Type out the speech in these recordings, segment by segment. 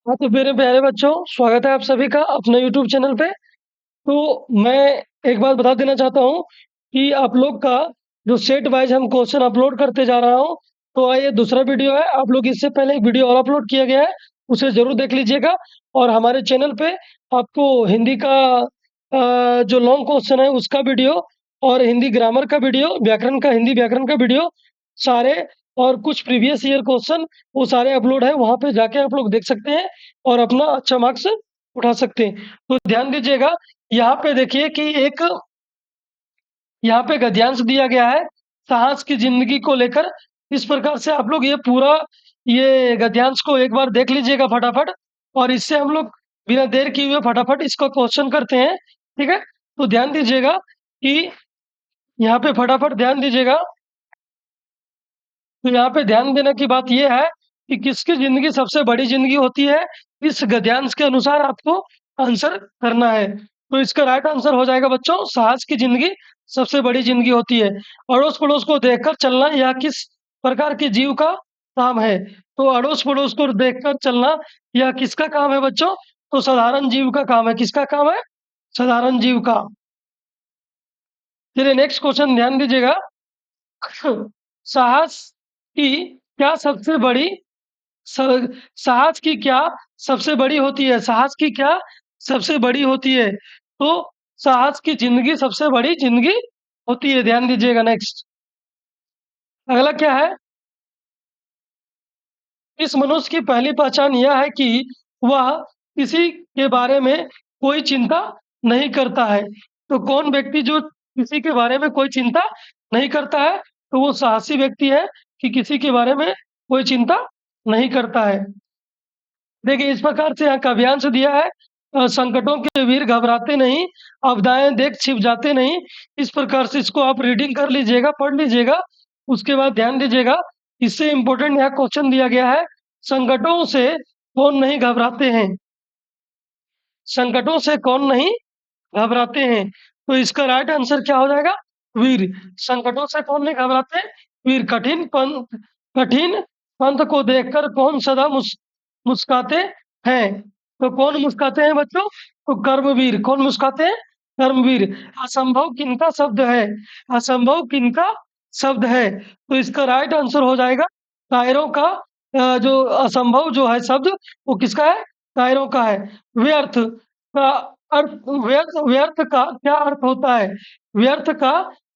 हाँ, तो मेरे प्यारे बच्चों, स्वागत है आप सभी का अपने यूट्यूब चैनल पे। तो मैं एक बात बता देना चाहता हूँ कि आप लोग का जो सेट वाइज हम क्वेश्चन अपलोड करते जा रहा हूँ। तो ये दूसरा वीडियो है। आप लोग इससे पहले एक वीडियो और अपलोड किया गया है, उसे ज़रूर देख लीजिएगा। और हमारे चैनल पे आपको हिंदी का जो लॉन्ग क्वेश्चन है उसका वीडियो, और हिंदी ग्रामर का वीडियो, व्याकरण का, हिंदी व्याकरण का वीडियो सारे, और कुछ प्रीवियस ईयर क्वेश्चन, वो सारे अपलोड है। वहाँ पे जाके आप लोग देख सकते हैं और अपना अच्छा मार्क्स उठा सकते हैं। तो ध्यान दीजिएगा, यहाँ पे देखिए कि एक यहाँ पे गद्यांश दिया गया है साहस की जिंदगी को लेकर। इस प्रकार से आप लोग ये गद्यांश को एक बार देख लीजिएगा फटाफट, और इससे हम लोग बिना देर किए हुए फटाफट इसका क्वेश्चन करते हैं। ठीक है, तो ध्यान दीजिएगा कि यहाँ पे फटाफट ध्यान दीजिएगा। तो यहाँ पे ध्यान देने की बात यह है कि किसकी जिंदगी सबसे बड़ी जिंदगी होती है। इस गद्यांश के अनुसार आपको आंसर करना है। तो इसका राइट आंसर हो जाएगा बच्चों, साहस की जिंदगी सबसे बड़ी जिंदगी होती है। अड़ोस पड़ोस को देखकर चलना यह किस प्रकार के जीव का काम है। तो अड़ोस पड़ोस को देखकर चलना यह किसका काम है बच्चों? तो साधारण जीव का काम है। किसका काम है? साधारण जीव का। चलिए नेक्स्ट क्वेश्चन ध्यान दीजिएगा। साहस की क्या सबसे बड़ी स- साहस की क्या सबसे बड़ी होती है? साहस की क्या सबसे बड़ी होती है? तो साहस की जिंदगी सबसे बड़ी जिंदगी होती है। ध्यान दीजिएगा। नेक्स्ट अगला क्या है? इस मनुष्य की पहली पहचान यह है कि वह किसी के बारे में कोई चिंता नहीं करता है। तो कौन व्यक्ति जो किसी के बारे में कोई चिंता नहीं करता है, तो वो साहसी व्यक्ति है कि किसी के बारे में कोई चिंता नहीं करता है। देखिए इस प्रकार से यहाँ काव्यांश दिया है। संकटों के वीर घबराते नहीं, आपदाएं देख छिप जाते नहीं। इस प्रकार से इसको आप रीडिंग कर लीजिएगा, पढ़ लीजिएगा। उसके बाद ध्यान दीजिएगा, इससे इम्पोर्टेंट यहाँ क्वेश्चन दिया गया है, संकटों से कौन नहीं घबराते हैं? संकटों से कौन नहीं घबराते हैं? तो इसका राइट आंसर क्या हो जाएगा? वीर। संकटों से कौन नहीं घबराते? वीर। कठिन पंथ को देखकर कौन सदा मुस्काते हैं? तो कौन मुस्काते हैं बच्चों? तो कर्मवीर। कौन मुस्काते हैं? कर्मवीर। असंभव किनका शब्द है? असंभव किनका शब्द है? तो इसका राइट आंसर हो जाएगा कायरों का। जो असंभव जो है शब्द, वो किसका है? कायरों का है। व्यर्थ का अर्थ, व्यर्थ व्यर्थ का क्या अर्थ होता है? व्यर्थ का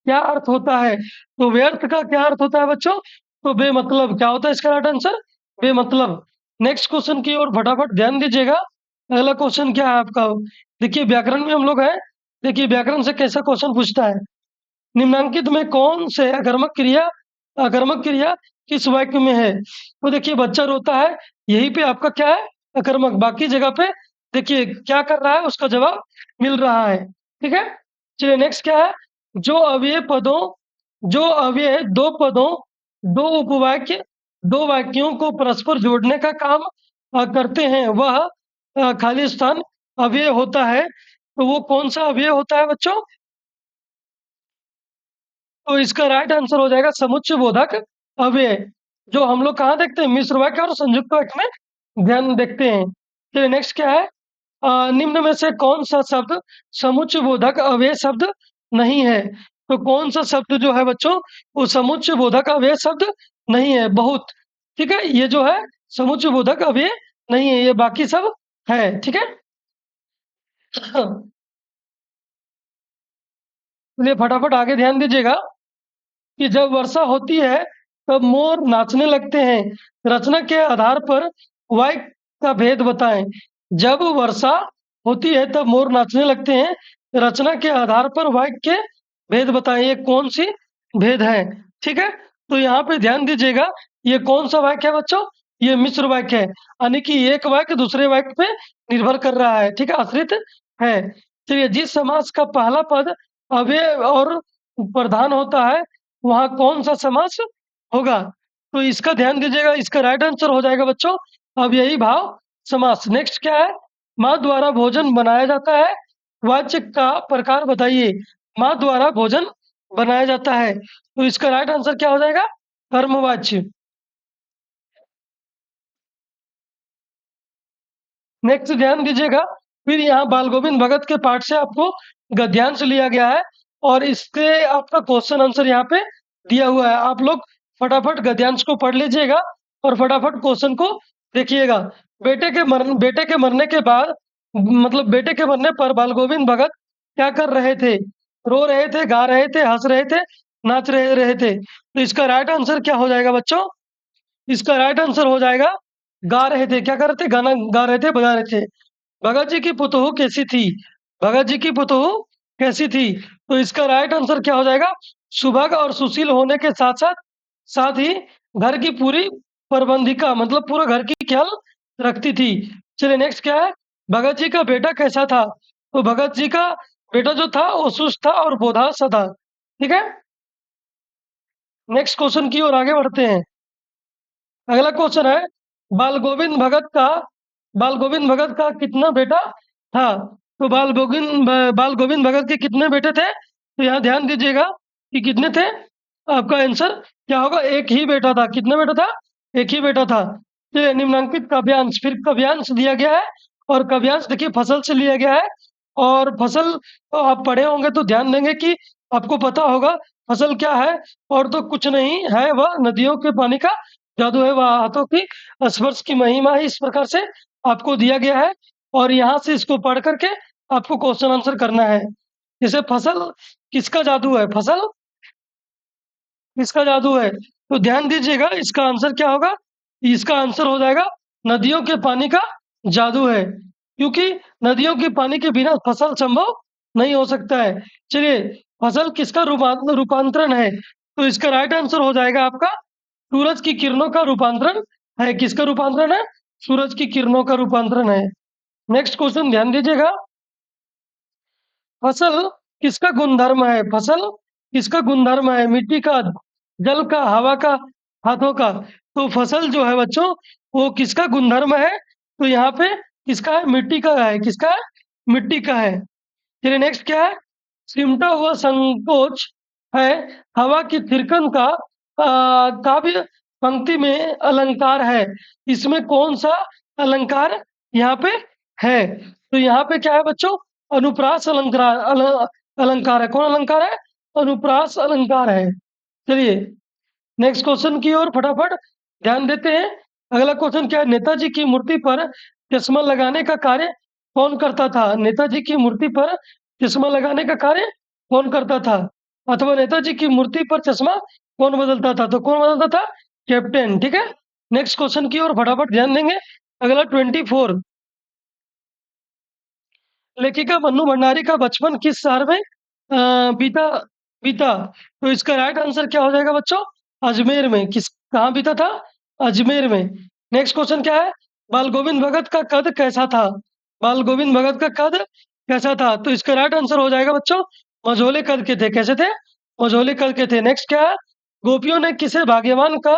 क्या अर्थ होता है? तो व्यर्थ का क्या अर्थ होता है बच्चों? तो बेमतलब। क्या होता है इसका राइट आंसर? बेमतलब। नेक्स्ट क्वेश्चन की ओर फटाफट ध्यान दीजिएगा। अगला क्वेश्चन क्या है आपका? देखिए व्याकरण में हम लोग हैं। देखिए व्याकरण से कैसा क्वेश्चन पूछता है। निम्नांकित में कौन से अकर्मक क्रिया किस वाक्य में है? तो देखिए बच्चा रोता है, यहीं पे आपका क्या है? अकर्मक। बाकी जगह पे देखिए क्या कर रहा है, उसका जवाब मिल रहा है। ठीक है, चलिए नेक्स्ट क्या है? जो अव्यय पदों जो अव्यय दो पदों, दो उपवाक्य, दो वाक्यों को परस्पर जोड़ने का काम करते हैं, वह खाली स्थान अव्यय होता है। तो वो कौन सा अव्यय होता है बच्चों? तो इसका राइट आंसर हो जाएगा समुच्चय बोधक अव्यय। जो हम लोग कहाँ देखते हैं? मिश्र वाक्य और संयुक्त वाक्य में ध्यान देखते हैं। फिर नेक्स्ट क्या है? निम्न में से कौन सा शब्द समुच्चय बोधक अव्यय शब्द नहीं है? तो कौन सा शब्द जो है बच्चों, वो समुच्चय बोधक अव्यय शब्द नहीं है? बहुत। ठीक है, ये जो है समुच्चय बोधक अव्यय नहीं है, ये बाकी सब है। ठीक है। चलिए फटाफट आगे ध्यान दीजिएगा कि जब वर्षा होती है तब मोर नाचने लगते हैं। रचना के आधार पर वाक्य का भेद बताएं। जब वर्षा होती है तब मोर नाचने लगते हैं। रचना के आधार पर वाक्य के भेद बताएं। ये कौन सी भेद है? ठीक है, तो यहाँ पे ध्यान दीजिएगा, ये कौन सा वाक्य है बच्चों? ये मिश्र वाक्य है, यानी कि एक वाक्य दूसरे वाक्य पे निर्भर कर रहा है। ठीक है, आश्रित है। चलिए, जिस समास का पहला पद अव्यय और प्रधान होता है, वहाँ कौन-सा समास होगा? तो इसका ध्यान दीजिएगा, इसका राइट आंसर हो जाएगा बच्चों अव्ययी भाव समास। नेक्स्ट क्या है? माँ द्वारा भोजन बनाया जाता है, वाच्य का प्रकार बताइए। माँ द्वारा भोजन बनाया जाता है, तो इसका राइट आंसर क्या हो जाएगा? कर्मवाच्य। नेक्स्ट ध्यान दीजिएगा, फिर यहाँ बाल गोविंद भगत के पाठ से आपको गद्यांश लिया गया है और इसके आपका क्वेश्चन आंसर यहाँ पे दिया हुआ है। आप लोग फटाफट गद्यांश को पढ़ लीजिएगा और फटाफट क्वेश्चन को देखिएगा। बेटे के मरने के बाद, मतलब बेटे के मरने पर बाल गोविंद भगत क्या कर रहे थे? रो रहे थे, गा रहे थे, हंस रहे थे, नाच रहे थे। तो इसका राइट आंसर क्या हो जाएगा बच्चों? इसका राइट आंसर हो जाएगा गा रहे थे। क्या कर रहे थे? गाना गा रहे थे, बजा रहे थे। भगत जी की पुतोहू कैसी थी? भगत जी की पुतोहू कैसी थी? तो इसका राइट आंसर क्या हो जाएगा? सुभग और सुशील होने के साथ साथ साथ ही घर की पूरी प्रबंधिका, मतलब पूरा घर की ख्याल रखती थी। चलिए नेक्स्ट क्या है? भगत जी का बेटा कैसा था? तो भगत जी का बेटा जो था वो सुस्त था और बोधा सा था। ठीक है, नेक्स्ट क्वेश्चन की ओर आगे बढ़ते हैं। अगला क्वेश्चन है, बाल गोविंद भगत का कितना बेटा था? तो बाल गोविंद भगत के कितने बेटे थे? तो यहाँ ध्यान दीजिएगा कि कितने थे। आपका आंसर क्या होगा? एक ही बेटा था। कितना बेटा था? एक ही बेटा था। चलिए, निम्नांकित काव्यांश, फिर काव्यांश दिया गया है और काव्यांश देखिए फसल से लिया गया है। और फसल तो आप पढ़े होंगे तो ध्यान देंगे कि आपको पता होगा फसल क्या है। और तो कुछ नहीं है, वह नदियों के पानी का जादू है, वह हाथों की स्पर्श की महिमा है। इस प्रकार से आपको दिया गया है और यहाँ से इसको पढ़ करके आपको क्वेश्चन आंसर करना है। जैसे फसल किसका जादू है? फसल किसका जादू है? तो ध्यान दीजिएगा, इसका आंसर क्या होगा? इसका आंसर हो जाएगा नदियों के पानी का जादू है, क्योंकि नदियों के पानी के बिना फसल संभव नहीं हो सकता है। चलिए, फसल किसका रूपांतरण है? तो इसका राइट आंसर हो जाएगा आपका सूरज की किरणों का रूपांतरण है। किसका रूपांतरण है? सूरज की किरणों का रूपांतरण है। नेक्स्ट क्वेश्चन ध्यान दीजिएगा, फसल किसका गुणधर्म है? फसल किसका गुणधर्म है? मिट्टी का, जल का, हवा का, हाथों का? तो फसल जो है बच्चों, वो किसका गुणधर्म है? तो यहाँ पे किसका है? मिट्टी का है। किसका है? मिट्टी का है। चलिए नेक्स्ट क्या है? सिमटा हुआ संकोच है हवा की थिरकन का काव्य पंक्ति में अलंकार है। इसमें कौन सा अलंकार यहाँ पे है? तो यहाँ पे क्या है बच्चों? अनुप्रास अलंकार है। कौन अलंकार है? अनुप्रास अलंकार है। चलिए नेक्स्ट क्वेश्चन की ओर फटाफट ध्यान देते हैं। अगला क्वेश्चन क्या है? नेताजी की मूर्ति पर चश्मा लगाने का कार्य कौन करता था? नेताजी की मूर्ति पर चश्मा लगाने का कार्य कौन करता था? अथवा नेताजी की मूर्ति पर चश्मा कौन बदलता था? तो कौन बदलता था? कैप्टन। ठीक है, नेक्स्ट क्वेश्चन की ओर फटाफट ध्यान देंगे। अगला 24, लेखिका मन्नू भंडारी का बचपन किस शहर में बीता बीता? तो इसका राइट आंसर क्या हो जाएगा बच्चों? अजमेर में। कहाँ बीता था? अजमेर में। नेक्स्ट क्वेश्चन क्या है? बाल गोविंद भगत का कद कैसा था? बाल गोविंद भगत का कद कैसा था? तो इसका राइट आंसर हो जाएगा बच्चों, मझोले कद के थे। कैसे थे? मझोले कद के थे। नेक्स्ट क्या है? गोपियों ने किसे भाग्यवान का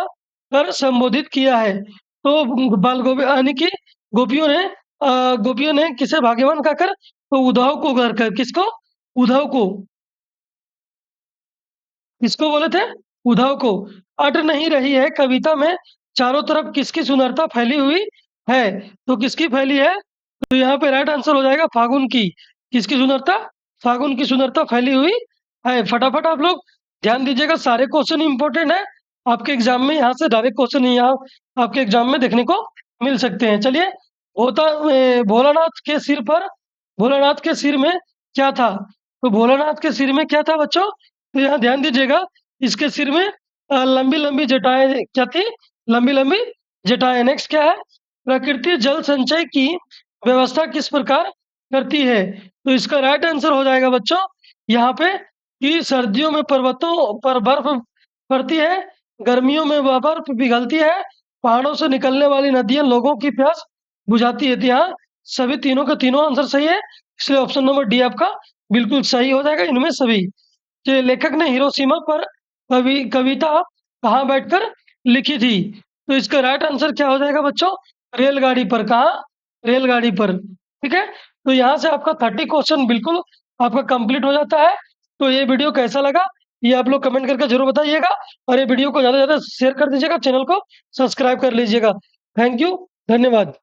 कर संबोधित किया है? तो बाल गोविंद यानी कि गोपियों ने गोपियों ने किसे भाग्यवान कहकर? तो उद्धव को कहकर। किसको? उद्धव को। किसको बोले थे? उद्धव को। अट नहीं रही है कविता में चारों तरफ किसकी सुंदरता फैली हुई है? तो किसकी फैली है? तो यहाँ पे राइट आंसर हो जाएगा फागुन की। किसकी सुंदरता? फागुन की सुंदरता फैली हुई है। फटाफट आप लोग ध्यान दीजिएगा, सारे क्वेश्चन इंपॉर्टेंट है आपके एग्जाम में। यहाँ से डायरेक्ट क्वेश्चन यहाँ आपके एग्जाम में देखने को मिल सकते हैं। चलिए, भोलानाथ के सिर पर, भोलानाथ के सिर में क्या था? तो भोलानाथ के सिर में क्या था बच्चों? तो यहाँ ध्यान दीजिएगा, इसके सिर में लंबी लंबी जटाएं क्या थी? लंबी लंबी जटाएं। नेक्स्ट क्या है? प्रकृति जल संचय की व्यवस्था किस प्रकार करती है? तो इसका राइट आंसर हो जाएगा बच्चों यहाँ पे कि सर्दियों में पर्वतों पर बर्फ पड़ती है, गर्मियों में वह बर्फ पिघलती है, पहाड़ों से निकलने वाली नदियां लोगों की प्यास बुझाती है। तो यहाँ सभी तीनों का तीनों आंसर सही है, इसलिए ऑप्शन नंबर डी आपका बिल्कुल सही हो जाएगा इनमें सभी। कि लेखक ने हिरोशिमा पर कविता कहाँ बैठकर लिखी थी? तो इसका राइट आंसर क्या हो जाएगा बच्चों? रेलगाड़ी पर। कहाँ? रेलगाड़ी पर। ठीक है, तो यहाँ से आपका 30 क्वेश्चन बिल्कुल आपका कंप्लीट हो जाता है। तो ये वीडियो कैसा लगा ये आप लोग कमेंट करके जरूर बताइएगा और ये वीडियो को ज़्यादा से ज़्यादा शेयर कर दीजिएगा, चैनल को सब्सक्राइब कर लीजिएगा। थैंक यू, धन्यवाद।